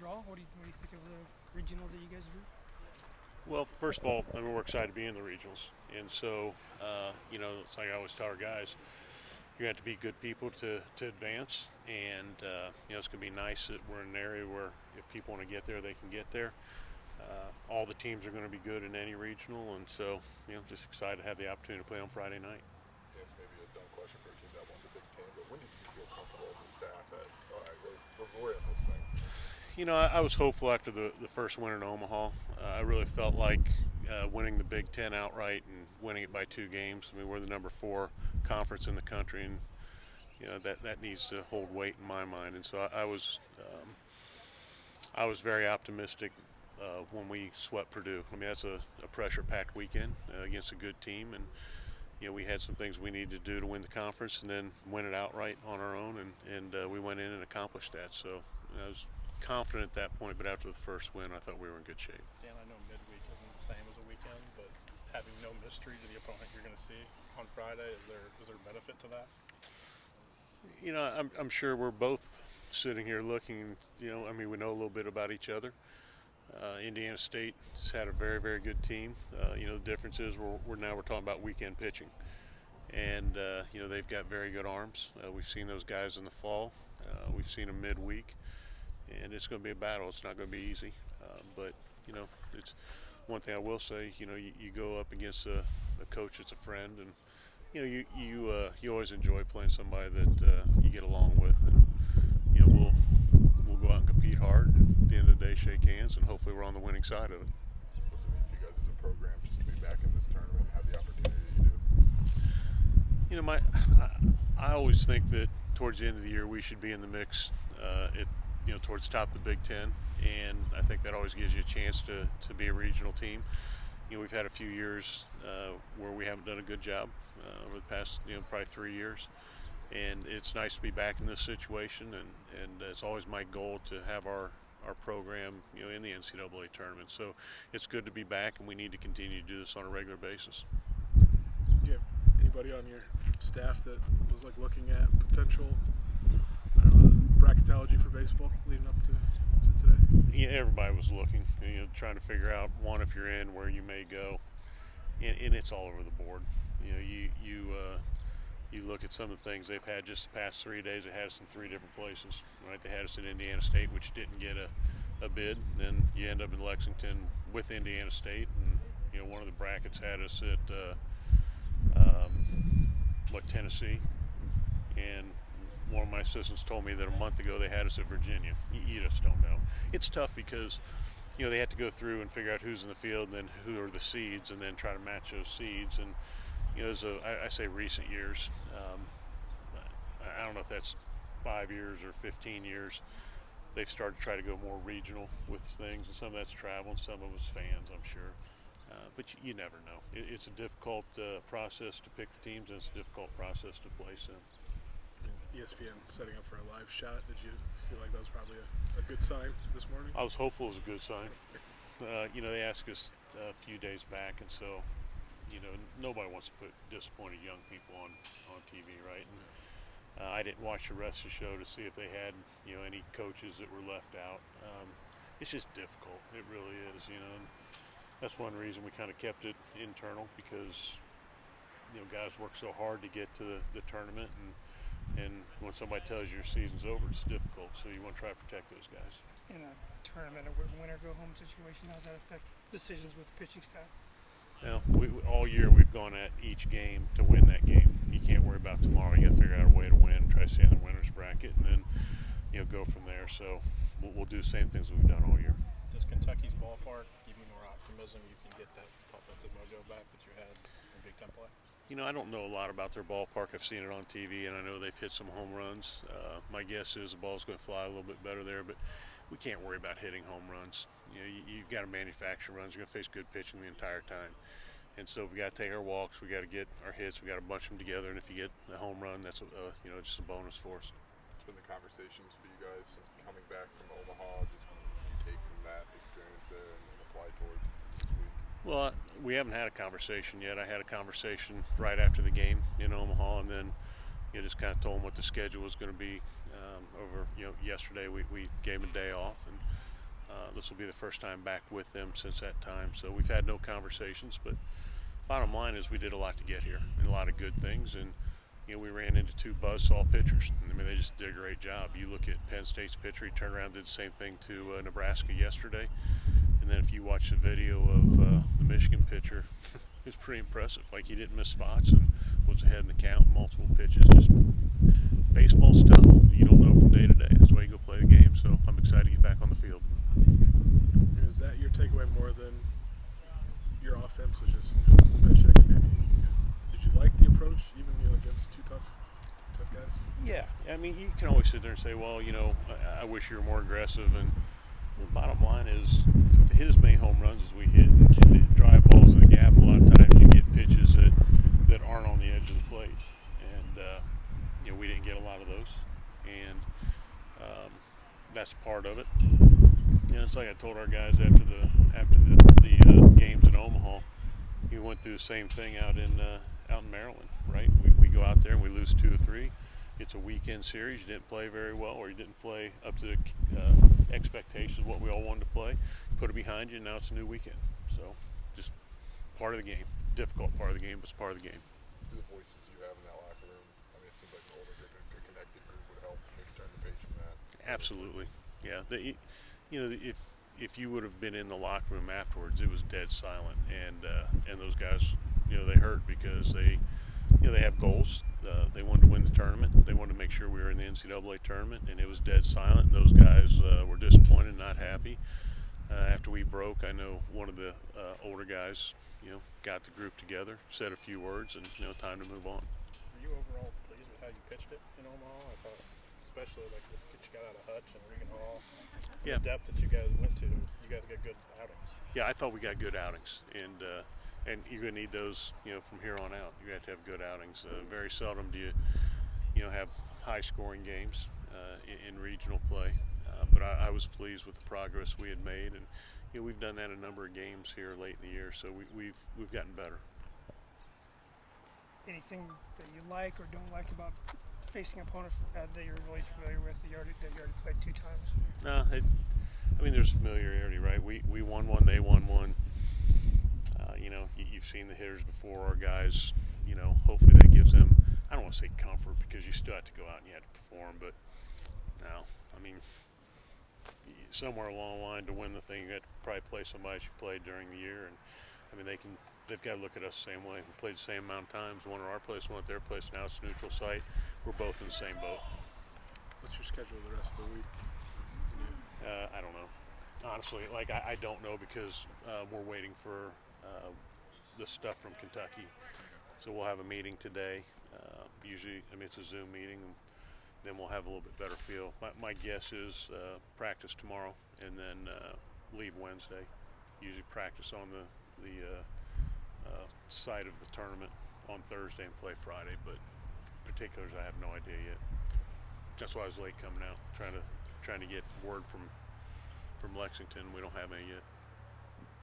overall? What do you think of the regional that you guys drew? Well, first of all, I mean, we're excited to be in the regionals, and so it's like I always tell our guys, you have to be good people to advance, and it's going to be nice that we're in an area where if people want to get there, they can get there. All the teams are going to be good in any regional, and so just excited to have the opportunity to play on Friday night. Yes, maybe a dumb question for a team that won the Big Ten, but when did you feel comfortable as a staff that, all right, we're in this thing? I was hopeful after the first win in Omaha. I really felt like winning the Big Ten outright and winning it by 2 games. I mean, we're the number 4 conference in the country, and that needs to hold weight in my mind. And so I was very optimistic when we swept Purdue. I mean, that's a pressure-packed weekend against a good team, and we had some things we needed to do to win the conference and then win it outright on our own, and we went in and accomplished that. So I was confident at that point, but after the first win, I thought we were in good shape. Dan, I know midweek isn't the same as a weekend, but having no mystery to the opponent you're going to see on Friday, is there benefit to that? I'm sure we're both sitting here looking. I mean, we know a little bit about each other. Indiana State has had a very, very good team. The difference is we're talking about weekend pitching, and they've got very good arms. We've seen those guys in the fall. We've seen them midweek. And it's going to be a battle. It's not going to be easy, but it's one thing I will say. You go up against a coach that's a friend, and you always enjoy playing somebody that you get along with, and we'll go out and compete hard. And at the end of the day, shake hands, and hopefully we're on the winning side of it. What's it mean for you guys as a program just to be back in this tournament and have the opportunity you do? I always think that towards the end of the year we should be in the mix. Towards the top of the Big Ten, and I think that always gives you a chance to be a regional team. We've had a few years where we haven't done a good job over the past, probably 3 years, and it's nice to be back in this situation, and it's always my goal to have our program, in the NCAA tournament. So it's good to be back, and we need to continue to do this on a regular basis. Do you have anybody on your staff that was looking at potential bracketology for baseball leading up to today? Yeah, everybody was looking, trying to figure out, one, if you're in, where you may go, and it's all over the board. You look at some of the things they've had just the past 3 days. They had us in 3 different places, right? They had us at Indiana State, which didn't get a bid. Then you end up in Lexington with Indiana State, and one of the brackets had us at Tennessee, and one of my assistants told me that a month ago they had us at Virginia. You just don't know. It's tough because they have to go through and figure out who's in the field, and then who are the seeds, and then try to match those seeds. And I say recent years. I don't know if that's 5 years or 15 years. They've started to try to go more regional with things, and some of that's travel, and some of it's fans, I'm sure. But you never know. It's a difficult process to pick the teams, and it's a difficult process to place them. ESPN setting up for a live shot. Did you feel like that was probably a good sign this morning? I was hopeful it was a good sign. They asked us a few days back, and so nobody wants to put disappointed young people on TV, right? And I didn't watch the rest of the show to see if they had any coaches that were left out. It's just difficult. It really is. And that's one reason we kind of kept it internal, because guys work so hard to get to the tournament, and when somebody tells you your season's over, it's difficult. So you want to try to protect those guys. In a tournament, a winner-go-home situation, how does that affect decisions with the pitching staff? All year we've gone at each game to win that game. You can't worry about tomorrow. You got to figure out a way to win, try to stay in the winner's bracket, and then go from there. So we'll do the same things we've done all year. Does Kentucky's ballpark give you more optimism you can get that offensive mojo back that you had in Big Ten play? I don't know a lot about their ballpark. I've seen it on TV, and I know they've hit some home runs. My guess is the ball's going to fly a little bit better there, but we can't worry about hitting home runs. You've got to manufacture runs. You're going to face good pitching the entire time. And so we got to take our walks. We got to get our hits. We got to bunch them together. And if you get a home run, that's just a bonus for us. What's been the conversations for you guys since coming back from Omaha? Just what you take from that experience there and apply towards this week? Well, we haven't had a conversation yet. I had a conversation right after the game in Omaha, and then just kind of told them what the schedule was going to be. Over yesterday we gave them a day off, and This will be the first time back with them since that time. So we've had no conversations, but bottom line is we did a lot to get here and a lot of good things. And we ran into 2 buzzsaw pitchers. I mean, they just did a great job. You look at Penn State's pitcher; he turned around and did the same thing to Nebraska yesterday. And then if you watch the video of the Michigan pitcher, it's pretty impressive. Like, he didn't miss spots and was ahead in the count, multiple pitches. Just baseball stuff. You don't know from day to day. That's why you go play the game. So I'm excited to get back on the field. Is that your takeaway more than your offense, was just the pitching? Did you like the approach, even against 2 tough guys? Yeah, I mean, you can always sit there and say, well, I wish you were more aggressive. And the bottom line is, to hit as many home runs as we hit, and drive balls in the gap, a lot of times you get pitches that aren't on the edge of the plate. And we didn't get a lot of those, and that's part of it. It's like I told our guys after the games in Omaha. We went through the same thing out in Maryland, right? We go out there and we lose 2 or 3. It's a weekend series. You didn't play very well, or you didn't play up to the expectations of what we all wanted to play. Put it behind you, and now it's a new weekend. So, just part of the game. Difficult part of the game, but it's part of the game. Do the voices you have in that locker room, I mean, it seems like an older group, a connected group would help maybe turn the page from that. Absolutely, yeah. If you would have been in the locker room afterwards, it was dead silent, and those guys, they hurt because they have goals. They wanted to win the tournament. They wanted to make sure we were in the NCAA tournament, and it was dead silent. Those guys were disappointed, not happy. After we broke, I know one of the older guys, got the group together, said a few words, and time to move on. Were you overall pleased with how you pitched it in Omaha? I thought, especially like what you got out of Hutch and Regan Hall, Yeah. the depth that you guys went to, you guys got good outings. Yeah, I thought we got good outings, and you're going to need those, from here on out. You have to have good outings. Very seldom do you have high-scoring games in regional play, but I was pleased with the progress we had made, and we've done that a number of games here late in the year, so we've gotten better. Anything that you like or don't like about facing an opponent that you're really familiar with, that you already played 2 times? There's familiarity, right? We won one, they won one. You've seen the hitters before, our guys. Hopefully that gives them, I don't want to say comfort, because you still have to go out and you have to perform, but no, somewhere along the line to win the thing, you have to probably play somebody you played during the year, and they've got to look at us the same way. We played the same amount of times, one at our place, one at their place. Now it's a neutral site. We're both in the same boat. What's your schedule the rest of the week? I don't know. Honestly, I don't know, because we're waiting for the stuff from Kentucky. So we'll have a meeting today. Usually, it's a Zoom meeting, and then we'll have a little bit better feel. My guess is practice tomorrow, and then leave Wednesday. Usually practice on the site of the tournament on Thursday and play Friday, but particulars I have no idea yet. That's why I was late coming out, trying to get word from Lexington. We don't have any yet.